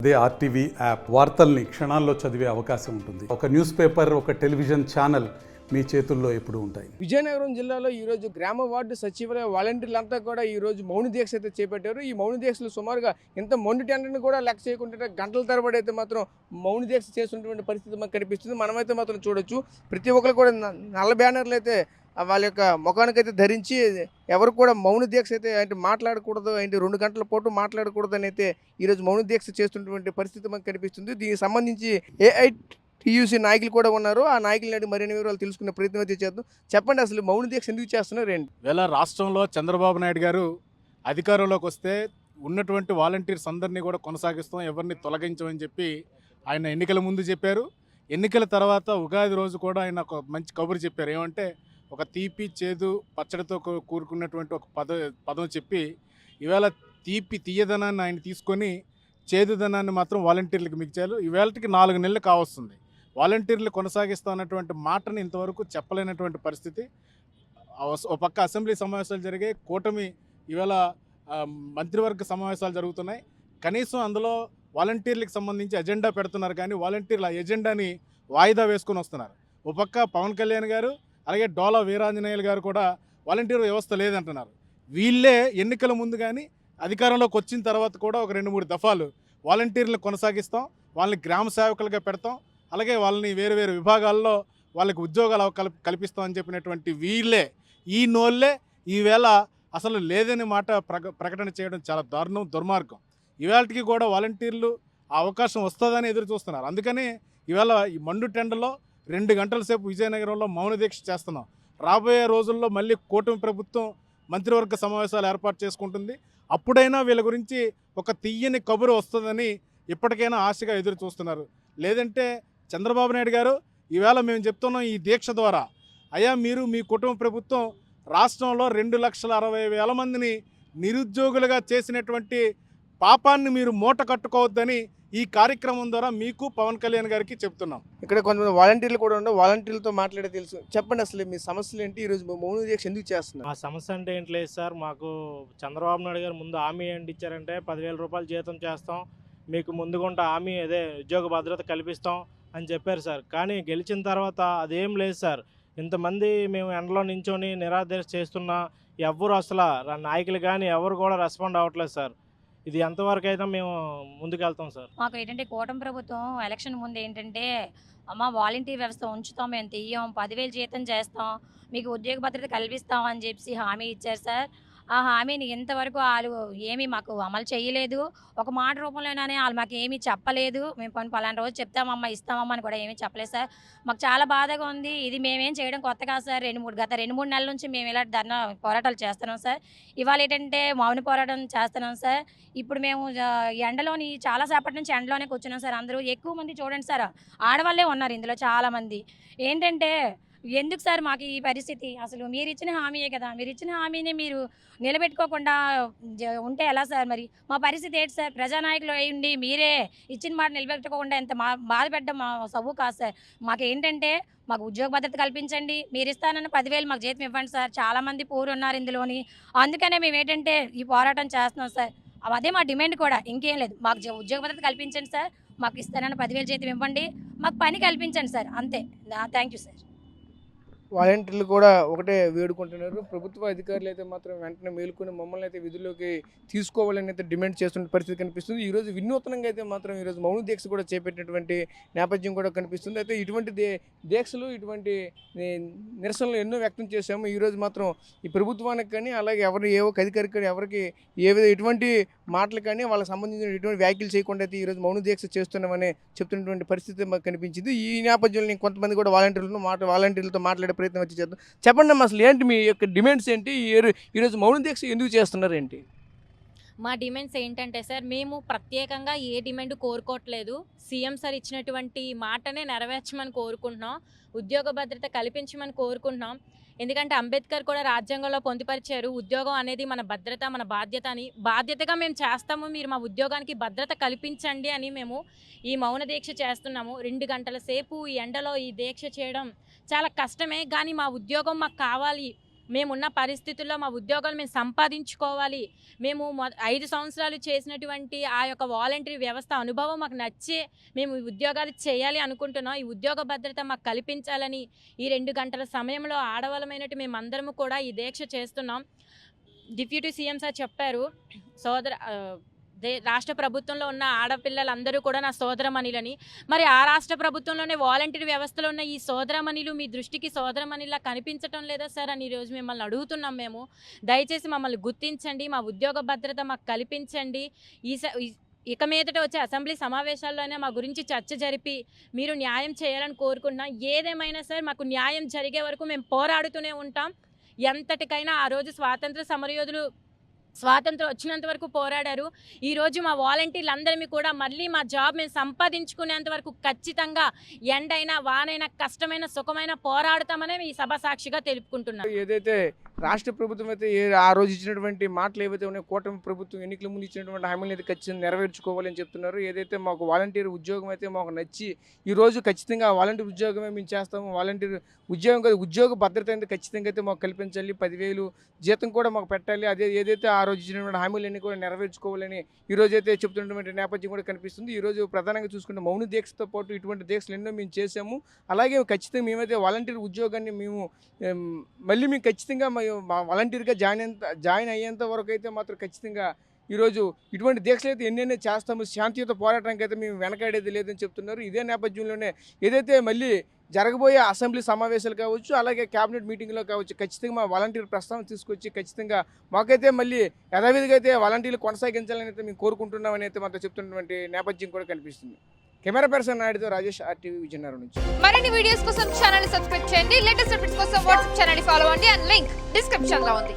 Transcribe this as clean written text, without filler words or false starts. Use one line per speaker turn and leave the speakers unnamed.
అదే RTV app వార్తల్ని క్షణాల్లో చదివే అవకాశం ఉంటుంది. ఒక న్యూస్ పేపర్, ఒక టెలివిజన్ ఛానల్ మీ చేతుల్లో ఎప్పుడూ ఉంటాయి.
విజయనగరం జిల్లాలో ఈరోజు గ్రామ వార్డు సచివాలయ వాలంటీర్లంతా కూడా ఈరోజు మౌన దీక్ష అయితే చేపట్టారు. ఈ మౌన దీక్షలు సుమారుగా ఇంత మొండి టెండర్ని కూడా లెక్క చేయకుండా గంటల తరబడి అయితే మాత్రం మౌన దీక్ష చేస్తున్నటువంటి పరిస్థితి మనకు కనిపిస్తుంది. మనమైతే మాత్రం చూడొచ్చు, ప్రతి ఒక్కరు కూడా నల్ల బ్యానర్లు అయితే వాళ్ళ యొక్క ముఖానికైతే ధరించి ఎవరు కూడా మౌన దీక్ష అయితే అంటే మాట్లాడకూడదు, అంటే 2 గంటల పాటు మాట్లాడకూడదు అని అయితే ఈరోజు మౌన దీక్ష చేస్తున్నటువంటి పరిస్థితి మనకు కనిపిస్తుంది. దీనికి సంబంధించి ఏఐటీయూసీ నాయకులు కూడా ఉన్నారు. ఆ నాయకులు నాటి మరిన్ని వివరాలు తెలుసుకునే ప్రయత్నం అయితే చేద్దాం. చెప్పండి, అసలు మౌన దీక్ష ఎందుకు చేస్తున్నారు ఏంటి?
వేళ రాష్ట్రంలో చంద్రబాబు నాయుడు గారు అధికారంలోకి వస్తే ఉన్నటువంటి వాలంటీర్స్ అందరినీ కూడా కొనసాగిస్తాం, ఎవరిని తొలగించమని చెప్పి ఆయన ఎన్నికల ముందు చెప్పారు. ఎన్నికల తర్వాత ఉగాది రోజు కూడా ఆయన ఒక మంచి కబురు చెప్పారు. ఏమంటే ఒక తీపి చేదు పచ్చడితో కూరుకున్నటువంటి ఒక పదం చెప్పి ఈవేళ తీయదనాన్ని ఆయన తీసుకొని చేదుదనాన్ని మాత్రం వాలంటీర్లకు మిగిచారు. ఈవేళకి 4 నెలలు కావస్తుంది. వాలంటీర్లు కొనసాగిస్తా అన్నటువంటి మాటని ఇంతవరకు చెప్పలేనటువంటి పరిస్థితి. ఒక పక్క అసెంబ్లీ సమావేశాలు జరిగాయి, కూటమి ఈవేళ మంత్రివర్గ సమావేశాలు జరుగుతున్నాయి. కనీసం అందులో వాలంటీర్లకు సంబంధించి ఎజెండా పెడుతున్నారు, కానీ వాలంటీర్లు ఆ ఎజెండాని వాయిదా వేసుకొని వస్తున్నారు. ఒక పక్క పవన్ కళ్యాణ్ గారు, అలాగే డోలా వీరాంజనేయులు గారు కూడా వాలంటీర్ వ్యవస్థ లేదంటున్నారు. వీళ్ళే ఎన్నికల ముందు కానీ అధికారంలోకి వచ్చిన తర్వాత కూడా ఒక 2-3 దఫాలు వాలంటీర్లను కొనసాగిస్తాం, వాళ్ళని గ్రామ సేవకులుగా పెడతాం, అలాగే వాళ్ళని వేరు వేరు విభాగాల్లో వాళ్ళకి ఉద్యోగాలు కల్పిస్తామని చెప్పినటువంటి వీళ్ళే ఈ నోళ్ళే ఈవేళ అసలు లేదని మాట ప్రకటన చేయడం చాలా దారుణం, దుర్మార్గం. ఈవేళకి కూడా వాలంటీర్లు ఆ అవకాశం వస్తుందని ఎదురు చూస్తున్నారు. అందుకని ఈవేళ ఈ మండు టెండలో 2 గంటల సేపు విజయనగరంలో మౌన దీక్ష చేస్తున్నాం. రాబోయే రోజుల్లో మళ్ళీ కూటమి ప్రభుత్వం మంత్రివర్గ సమావేశాలు ఏర్పాటు చేసుకుంటుంది. అప్పుడైనా వీళ్ళ గురించి ఒక తీయని కబురు వస్తుందని ఇప్పటికైనా ఆశగా ఎదురు చూస్తున్నారు. లేదంటే చంద్రబాబు నాయుడు గారు ఈవేళ మేము చెప్తున్నాం ఈ దీక్ష ద్వారా, అయ్యా మీరు మీ కుటుంబ ప్రభుత్వం రాష్ట్రంలో 2,60,000 మందిని నిరుద్యోగులుగా చేసినటువంటి పాపాన్ని మీరు మూట కట్టుకోవద్దని ఈ కార్యక్రమం ద్వారా మీకు పవన్ కళ్యాణ్ గారికి చెప్తున్నాం.
ఇక్కడ కొంతమంది వాలంటీర్లు కూడా ఉన్నారు, వాలంటీర్లతో మాట్లాడే తెలుసు. చెప్పండి, అసలు మీ సమస్యలు ఏంటి? ఈరోజు మౌన దీక్ష ఎందుకు చేస్తున్నారు?
మా సమస్య అంటే ఏంటి లేదు సార్, మాకు చంద్రబాబు నాయుడు గారు ముందు హామీ ఏంటి ఇచ్చారంటే 10,000 రూపాయలు జీతం చేస్తాం, మీకు ముందుగుంట హామీ అదే ఉద్యోగ భద్రత కల్పిస్తాం అని చెప్పారు సార్. కానీ గెలిచిన తర్వాత అదేం లేదు సార్. ఇంతమంది మేము ఎండలో నించొని నిరాదీక్ష చేస్తున్నా ఎవరు అసలు నాయకులు కానీ ఎవరు కూడా రెస్పాండ్ అవ్వట్లేదు సార్. ఇది ఎంతవరకు అయితే మేము ముందుకెళ్తాం సార్.
మాకు ఏంటంటే కూటమి ప్రభుత్వం ఎలక్షన్ ముందు ఏంటంటే అమ్మ వాలంటీర్ వ్యవస్థ ఉంచుతాం, మేము తీయం, 10,000 జీతం చేస్తాం, మీకు ఉద్యోగ భద్రత కల్పిస్తాం అని చెప్పి హామీ ఇచ్చారు సార్. ఆ హామీని ఇంతవరకు వాళ్ళు ఏమీ మాకు అమలు చేయలేదు. ఒక మాట రూపంలోనే వాళ్ళు మాకు ఏమీ చెప్పలేదు. మేము పలానా రోజు చెప్తామమ్మా ఇస్తామమ్మా అని కూడా ఏమీ చెప్పలేదు సార్. మాకు చాలా బాధగా ఉంది. ఇది మేమేం చేయడం కొత్త కాదు సార్. గత 2-3 నెలల నుంచి మేము ఇలా ధర్నా పోరాటాలు చేస్తున్నాం సార్. ఇవాళ ఏంటంటే మౌన పోరాటం చేస్తున్నాం సార్. ఇప్పుడు మేము ఎండలోని చాలాసేపటి నుంచి ఎండలోనే కూర్చున్నాం సార్. అందరూ ఎక్కువ మంది చూడండి సార్, ఆడవాళ్ళే ఉన్నారు ఇందులో చాలామంది. ఏంటంటే ఎందుకు సార్ మాకు ఈ పరిస్థితి? అసలు మీరు ఇచ్చిన హామీయే కదా, మీరు ఇచ్చిన హామీని మీరు నిలబెట్టుకోకుండా ఉంటే ఎలా సార్? మరి మా పరిస్థితి ఏంటి సార్? ప్రజానాయకులు అయ్యండి మీరే ఇచ్చిన మాట నిలబెట్టుకోకుండా ఎంత బాధపెట్టడం మా సవ్వు కాదు సార్. మాకు ఏంటంటే మాకు ఉద్యోగ భద్రత కల్పించండి, మీరు ఇస్తానన్న 10,000 మాకు జీతం ఇవ్వండి సార్. చాలామంది పూరు ఉన్నారు ఇందులోని. అందుకనే మేము ఏంటంటే ఈ పోరాటం చేస్తున్నాం సార్. అదే మా డిమాండ్ కూడా, ఇంకేం లేదు. మాకు ఉద్యోగ భద్రత కల్పించండి సార్, మాకు ఇస్తానన్న 10,000 జీతం ఇవ్వండి, మాకు పని కల్పించండి సార్, అంతే. Thank you sir.
వాలంటీర్లు కూడా ఒకటే వేడుకుంటున్నారు. ప్రభుత్వ అధికారులు అయితే మాత్రం వెంటనే మేలుకొని మమ్మల్ని అయితే విధుల్లోకి తీసుకోవాలని అయితే డిమాండ్ చేస్తున్న పరిస్థితి కనిపిస్తుంది. ఈరోజు వినూత్నంగా అయితే మాత్రం ఈరోజు మౌన దీక్ష కూడా చేపట్టినటువంటి నేపథ్యం కూడా కనిపిస్తుంది. అయితే ఇటువంటి దీక్షలు, ఇటువంటి నిరసనలు ఎన్నో వ్యక్తం చేశాము. ఈరోజు మాత్రం ఈ ప్రభుత్వానికి కానీ అలాగే అధికారికి కానీ ఎవరికి ఎటువంటి మాటలు కానీ వాళ్ళకి సంబంధించిన ఎటువంటి వ్యాఖ్యలు చేయకుండా అయితే ఈరోజు మౌన దీక్ష చేస్తున్నామని చెప్తున్నటువంటి పరిస్థితి మాకు కనిపించింది. ఈ నేపథ్యంలో కొంతమంది కూడా వాలంటీర్లతో మాట్లాడే ప్రయత్నం వచ్చి చేద్దాం. చెప్పండి అమ్మా, అసలు ఏంటి మీ యొక్క డిమాండ్స్ ఏంటి? ఈరోజు మౌన దీక్ష ఎందుకు చేస్తున్నారు ఏంటి?
మా డిమాండ్స్ ఏంటంటే సార్, మేము ప్రత్యేకంగా ఏ డిమాండ్ కోరుకోవట్లేదు. సీఎం సార్ ఇచ్చినటువంటి మాటనే నెరవేర్చమని కోరుకుంటున్నాం, ఉద్యోగ భద్రత కల్పించమని కోరుకుంటున్నాం. ఎందుకంటే అంబేద్కర్ కూడా రాజ్యాంగంలో పొందుపరిచారు, ఉద్యోగం అనేది మన భద్రత, మన బాధ్యత అని. బాధ్యతగా మేము చేస్తాము, మీరు మా ఉద్యోగానికి భద్రత కల్పించండి అని మేము ఈ మౌన దీక్ష చేస్తున్నాము. 2 గంటల సేపు ఈ ఎండలో ఈ దీక్ష చేయడం చాలా కష్టమే, కానీ మా ఉద్యోగం మాకు కావాలి, మేమున్న పరిస్థితుల్లో మా ఉద్యోగాలు మేము సంపాదించుకోవాలి, మేము 5 సంవత్సరాలు చేసినటువంటి ఆ యొక్క వాలంటరీ వ్యవస్థ అనుభవం మాకు నచ్చే మేము ఈ ఉద్యోగాలు చేయాలి అనుకుంటున్నాం. ఈ ఉద్యోగ భద్రత మాకు కల్పించాలని ఈ 2 గంటల సమయంలో ఆడవాళ్ళమైనట్టు మేమందరము కూడా ఈ దీక్ష చేస్తున్నాం. డిప్యూటీ సీఎం సార్ చెప్పారు, రాష్ట్ర ప్రభుత్వంలో ఉన్న ఆడపిల్లలందరూ కూడా నా సోదరమణులని. మరి ఆ రాష్ట్ర ప్రభుత్వంలోనే వాలంటీర్ వ్యవస్థలో ఉన్న ఈ సోదరమణులు మీ దృష్టికి సోదరమణిలా కనిపించటం లేదా సార్ అని ఈరోజు మిమ్మల్ని అడుగుతున్నాం. మేము దయచేసి మమ్మల్ని గుర్తించండి, మా ఉద్యోగ భద్రత మాకు కల్పించండి. ఇక మీదట వచ్చే అసెంబ్లీ సమావేశాల్లోనే మా గురించి చర్చ జరిపి మీరు న్యాయం చేయాలని కోరుకుంటున్నాం. ఏదేమైనా సార్ మాకు న్యాయం జరిగే వరకు మేము పోరాడుతూనే ఉంటాం. ఎంతటికైనా ఆ రోజు స్వాతంత్ర సమరయోధులు స్వాతంత్రం వచ్చినంత వరకు పోరాడారు. ఈరోజు మా వాలంటీర్లు అందరినీ కూడా మళ్ళీ మా జాబ్ మేము సంపాదించుకునేంత వరకు ఖచ్చితంగా ఎండైనా వానైనా కష్టమైన సుఖమైన పోరాడతామనే ఈ సభ సాక్షిగా తెలుపుకుంటున్నాను.
ఏదైతే రాష్ట్ర ప్రభుత్వం అయితే ఆ రోజు ఇచ్చినటువంటి మాటలు ఏవైతే ఉన్నాయో, కూటమి ప్రభుత్వం ఎన్నికల ముందు ఇచ్చినటువంటి హామీలు అయితే ఖచ్చితంగా నెరవేర్చుకోవాలని చెప్తున్నారు. ఏదైతే మాకు వాలంటీర్ ఉద్యోగం అయితే మాకు నచ్చి ఈరోజు ఖచ్చితంగా వాలంటీర్ ఉద్యోగమే మేము చేస్తాము, వాలంటీర్ ఉద్యోగం కాదు ఉద్యోగ భద్రత అయితే ఖచ్చితంగా అయితే మాకు కల్పించాలి, 10,000 జీతం కూడా మాకు పెట్టాలి, అదే ఏదైతే ఆ రోజు ఇచ్చినటువంటి హామీలన్నీ కూడా నెరవేర్చుకోవాలని ఈరోజు అయితే చెప్తున్నటువంటి నేపథ్యం కూడా కనిపిస్తుంది. ఈరోజు ప్రధానంగా చూసుకుంటే మౌన దీక్షతో పాటు ఇటువంటి దీక్షలు ఎన్నో మేము చేసాము. అలాగే ఖచ్చితంగా మేమైతే వాలంటీర్ ఉద్యోగాన్ని మేము మళ్ళీ మేము ఖచ్చితంగా మా వాలంటీర్గా జాయిన్ అయ్యేంత వరకు అయితే మాత్రం ఖచ్చితంగా ఈరోజు ఇటువంటి దీక్షలు అయితే ఎన్నెన్నో చేస్తాము, శాంతియుత పోరాటానికి అయితే మేము వెనకాడేది లేదని చెప్తున్నారు. ఇదే నేపథ్యంలోనే ఏదైతే మళ్ళీ జరగబోయే అసెంబ్లీ సమావేశాలు కావచ్చు, అలాగే క్యాబినెట్ మీటింగ్లో కావచ్చు, ఖచ్చితంగా మా వాలంటీర్ ప్రస్తావన తీసుకొచ్చి ఖచ్చితంగా మాకైతే మళ్ళీ యథావిధిగా అయితే వాలంటీర్లు కొనసాగించాలని అయితే మేము కోరుకుంటున్నామని అయితే మాతో చెప్తున్నటువంటి నేపథ్యం కూడా కనిపిస్తుంది. కెమెరా పర్సన్ నాయుడుతో రాజేష్, RTV విజయనగరం నుంచి.
మరిన్ని వీడియోస్ కోసం ఛానల్ సబ్స్క్రైబ్ చేయండి. లేటెస్ట్ అప్డేట్స్ కోసం వాట్సాప్ ఛానల్ ఫాలో అవ్వండి. అండ్ లింక్ డిస్క్రిప్షన్ లో ఉంది.